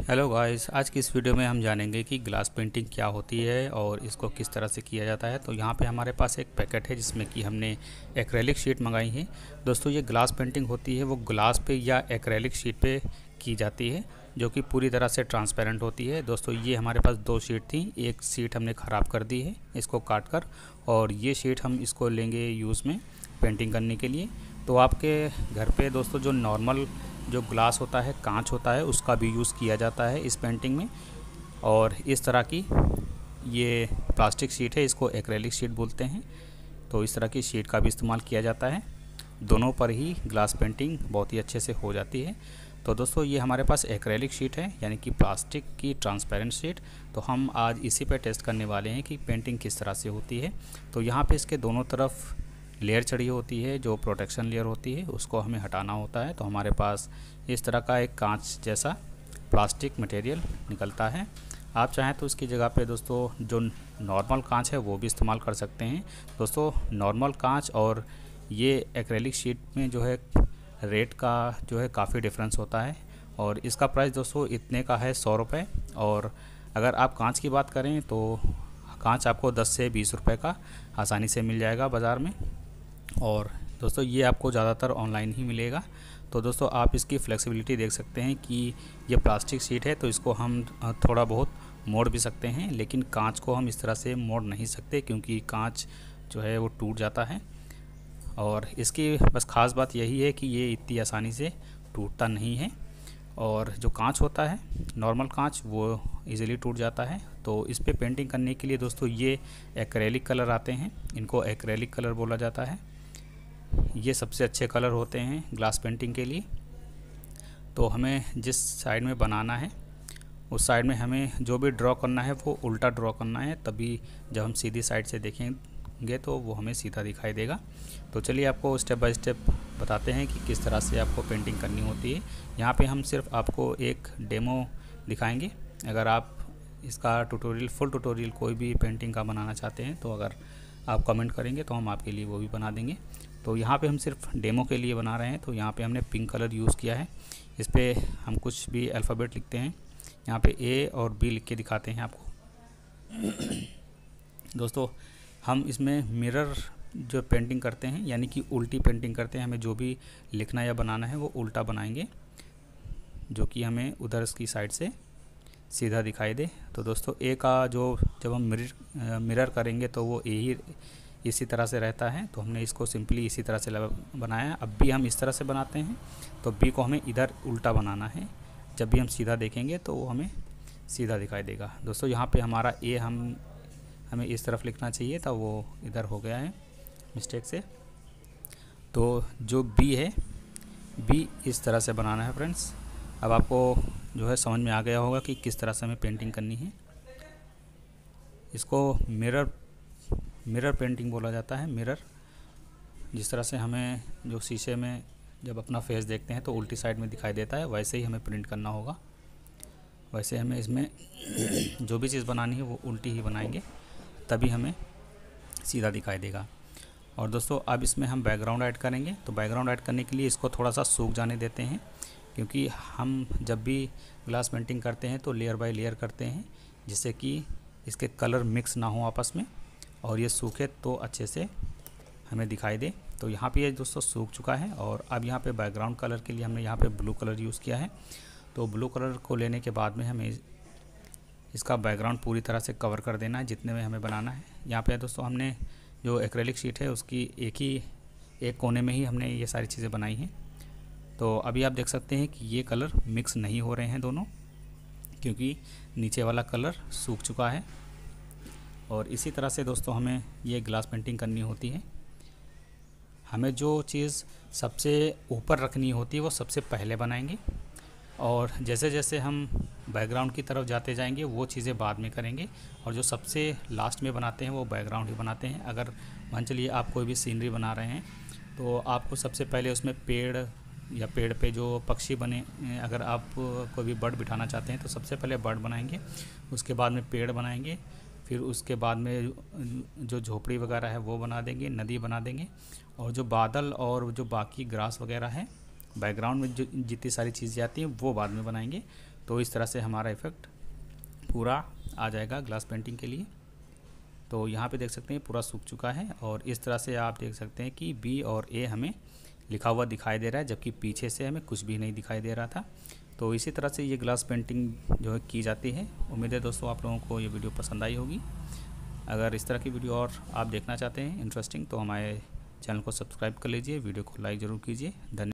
Hello guys, आज की इस वीडियो में हम जानेंगे कि ग्लास पेंटिंग क्या होती है और इसको किस तरह से किया जाता है। तो यहाँ पे हमारे पास एक पैकेट है जिसमें कि हमने एक्रेलिक शीट मंगाई है। दोस्तों, ये ग्लास पेंटिंग होती है वो ग्लास पे या एक्रेलिक शीट पे की जाती है, जो कि पूरी तरह से ट्रांसपेरेंट होती है। दोस्तों, ये हमारे पास दो शीट थी, एक शीट हमने ख़राब कर दी है इसको काट कर, और ये शीट हम इसको लेंगे यूज़ में पेंटिंग करने के लिए। तो आपके घर पे दोस्तों जो नॉर्मल जो ग्लास होता है, कांच होता है, उसका भी यूज़ किया जाता है इस पेंटिंग में। और इस तरह की ये प्लास्टिक शीट है, इसको एक्रेलिक शीट बोलते हैं। तो इस तरह की शीट का भी इस्तेमाल किया जाता है। दोनों पर ही ग्लास पेंटिंग बहुत ही अच्छे से हो जाती है। तो दोस्तों, ये हमारे पास एक्रेलिक शीट है, यानी कि प्लास्टिक की ट्रांसपेरेंट शीट। तो हम आज इसी पे टेस्ट करने वाले हैं कि पेंटिंग किस तरह से होती है। तो यहाँ पे इसके दोनों तरफ लेयर चढ़ी होती है, जो प्रोटेक्शन लेयर होती है उसको हमें हटाना होता है। तो हमारे पास इस तरह का एक कांच जैसा प्लास्टिक मटेरियल निकलता है। आप चाहें तो इसकी जगह पे दोस्तों जो नॉर्मल कांच है वो भी इस्तेमाल कर सकते हैं। दोस्तों, नॉर्मल कांच और ये एक्रेलिक शीट में जो है रेट का जो है काफ़ी डिफरेंस होता है, और इसका प्राइस दोस्तों इतने का है 100 रुपये। और अगर आप कांच की बात करें तो कांच आपको 10 से 20 रुपये का आसानी से मिल जाएगा बाज़ार में। और दोस्तों, ये आपको ज़्यादातर ऑनलाइन ही मिलेगा। तो दोस्तों, आप इसकी फ्लेक्सिबिलिटी देख सकते हैं कि ये प्लास्टिक शीट है, तो इसको हम थोड़ा बहुत मोड़ भी सकते हैं, लेकिन कांच को हम इस तरह से मोड़ नहीं सकते क्योंकि कांच जो है वो टूट जाता है। और इसकी बस ख़ास बात यही है कि ये इतनी आसानी से टूटता नहीं है, और जो कांच होता है नॉर्मल कांच वो इजीली टूट जाता है। तो इस पे पेंटिंग करने के लिए दोस्तों ये एक्रेलिक कलर आते हैं, इनको एक्रेलिक कलर बोला जाता है। ये सबसे अच्छे कलर होते हैं ग्लास पेंटिंग के लिए। तो हमें जिस साइड में बनाना है उस साइड में हमें जो भी ड्रॉ करना है वो उल्टा ड्रॉ करना है, तभी जब हम सीधी साइड से देखेंगे तो वो हमें सीधा दिखाई देगा। तो चलिए आपको स्टेप बाय स्टेप बताते हैं कि किस तरह से आपको पेंटिंग करनी होती है। यहाँ पे हम सिर्फ आपको एक डेमो दिखाएंगे। अगर आप इसका फुल ट्यूटोरियल कोई भी पेंटिंग का बनाना चाहते हैं तो अगर आप कमेंट करेंगे तो हम आपके लिए वो भी बना देंगे। तो यहाँ पे हम सिर्फ डेमो के लिए बना रहे हैं। तो यहाँ पे हमने पिंक कलर यूज़ किया है। इस पर हम कुछ भी अल्फ़ाबेट लिखते हैं, यहाँ पे ए और बी लिख के दिखाते हैं आपको। दोस्तों, हम इसमें मिरर जो पेंटिंग करते हैं, यानी कि उल्टी पेंटिंग करते हैं। हमें जो भी लिखना या बनाना है वो उल्टा बनाएंगे, जो कि हमें उधर की साइड से सीधा दिखाई दे। तो दोस्तों, ए का जो जब हम मिरर करेंगे तो वो ए ही इसी तरह से रहता है। तो हमने इसको सिंपली इसी तरह से बनाया। अब भी हम इस तरह से बनाते हैं, तो बी को हमें इधर उल्टा बनाना है। जब भी हम सीधा देखेंगे तो वो हमें सीधा दिखाई देगा। दोस्तों, यहाँ पे हमारा ए हमें इस तरफ लिखना चाहिए था, वो इधर हो गया है मिस्टेक से। तो जो बी है, बी इस तरह से बनाना है फ्रेंड्स। अब आपको जो है समझ में आ गया होगा कि किस तरह से हमें पेंटिंग करनी है। इसको मिरर पेंटिंग बोला जाता है। मिरर, जिस तरह से हमें जो शीशे में जब अपना फेस देखते हैं तो उल्टी साइड में दिखाई देता है, वैसे ही हमें प्रिंट करना होगा। वैसे हमें इसमें जो भी चीज़ बनानी है वो उल्टी ही बनाएंगे, तभी हमें सीधा दिखाई देगा। और दोस्तों, अब इसमें हम बैकग्राउंड ऐड करेंगे। तो बैकग्राउंड ऐड करने के लिए इसको थोड़ा सा सूख जाने देते हैं, क्योंकि हम जब भी ग्लास पेंटिंग करते हैं तो लेयर बाय लेयर करते हैं, जिससे कि इसके कलर मिक्स ना हो आपस में, और ये सूखे तो अच्छे से हमें दिखाई दे। तो यहाँ पे ये दोस्तों सूख चुका है। और अब यहाँ पे बैकग्राउंड कलर के लिए हमने यहाँ पे ब्लू कलर यूज़ किया है। तो ब्लू कलर को लेने के बाद में हमें इसका बैकग्राउंड पूरी तरह से कवर कर देना है जितने में हमें बनाना है। यहाँ पे दोस्तों हमने जो एक्रेलिक शीट है उसकी एक कोने में ही हमने ये सारी चीज़ें बनाई हैं। तो अभी आप देख सकते हैं कि ये कलर मिक्स नहीं हो रहे हैं दोनों, क्योंकि नीचे वाला कलर सूख चुका है। और इसी तरह से दोस्तों हमें ये ग्लास पेंटिंग करनी होती है। हमें जो चीज़ सबसे ऊपर रखनी होती है वो सबसे पहले बनाएंगे, और जैसे जैसे हम बैकग्राउंड की तरफ जाते जाएंगे वो चीज़ें बाद में करेंगे। और जो सबसे लास्ट में बनाते हैं वो बैकग्राउंड ही बनाते हैं। अगर मान चलिए आप कोई भी सीनरी बना रहे हैं तो आपको सबसे पहले उसमें पेड़ या पेड़ पे जो पक्षी बने, अगर आप कोई भी बर्ड बिठाना चाहते हैं तो सबसे पहले बर्ड बनाएंगे, उसके बाद में पेड़ बनाएंगे, फिर उसके बाद में जो झोपड़ी वगैरह है वो बना देंगे, नदी बना देंगे, और जो बादल और जो बाकी ग्रास वगैरह है बैकग्राउंड में जो जितनी सारी चीज़ें आती हैं वो बाद में बनाएंगे। तो इस तरह से हमारा इफ़ेक्ट पूरा आ जाएगा ग्लास पेंटिंग के लिए। तो यहाँ पे देख सकते हैं पूरा सूख चुका है और इस तरह से आप देख सकते हैं कि बी और ए हमें लिखा हुआ दिखाई दे रहा है, जबकि पीछे से हमें कुछ भी नहीं दिखाई दे रहा था। तो इसी तरह से ये ग्लास पेंटिंग जो है की जाती है। उम्मीद है दोस्तों आप लोगों को ये वीडियो पसंद आई होगी। अगर इस तरह की वीडियो और आप देखना चाहते हैं इंटरेस्टिंग, तो हमारे चैनल को सब्सक्राइब कर लीजिए, वीडियो को लाइक ज़रूर कीजिए। धन्यवाद।